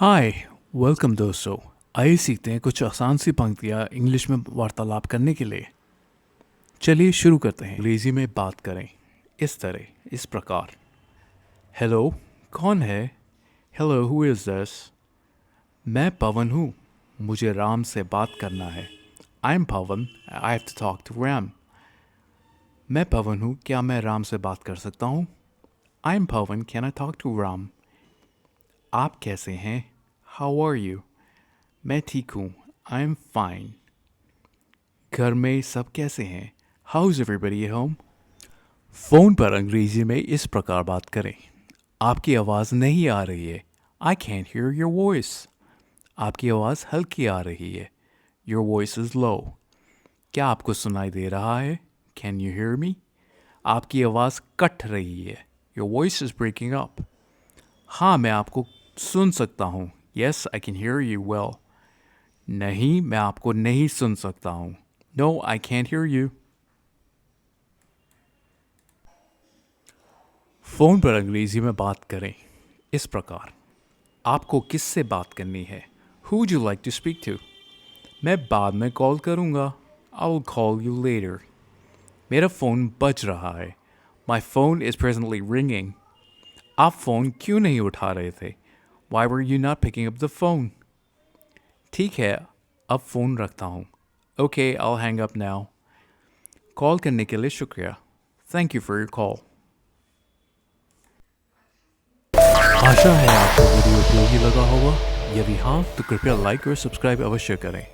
हाय। Welcome दोस्तों। आइए सीखते हैं कुछ आसान सी पंक्तियाँ इंग्लिश में वार्तालाप करने के लिए। चलिए शुरू करते हैं। अंग्रेजी में बात करें इस तरह, इस प्रकार। हेलो, कौन है? Hello, who is this? मैं पवन हूँ, मुझे राम से बात करना है। I am Pawan, I have to talk to Ram. मैं पवन हूँ, क्या मैं राम से बात कर सकता हूँ? I am Pawan, can I talk to Ram? आप कैसे हैं? How are you? मैं ठीक हूँ, आई एम फाइन। घर में सब कैसे हैं? How is everybody at home? Phone पर अंग्रेज़ी में इस प्रकार बात करें। आपकी आवाज़ नहीं आ रही है। I can't hear your voice. आपकी आवाज़ हल्की आ रही है। Your voice is low. क्या आपको सुनाई दे रहा है? Can you hear me? आपकी आवाज़ कट रही है। Your voice is breaking up. हाँ, मैं आपको सुन सकता हूँ। Yes, I can hear you well. नहीं, मैं आपको नहीं सुन सकता हूँ। No, I can't hear you. Phone पर अंग्रेज़ी में बात करें इस प्रकार। आपको किससे बात करनी है? Who would you like to speak to? मैं बाद में कॉल करूँगा। I will call you later. मेरा फ़ोन बज रहा है। My phone is presently ringing. आप फ़ोन क्यों नहीं उठा रहे थे? Why were you not picking up the phone? ठीक है, अब फ़ोन रखता हूँ। Okay, I'll hang up now. Call करने के लिए शुक्रिया। Thank you for your call. आशा है आपको वीडियो उपयोगी लगा होगा। यदि हाँ, तो कृपया लाइक और सब्सक्राइब अवश्य करें।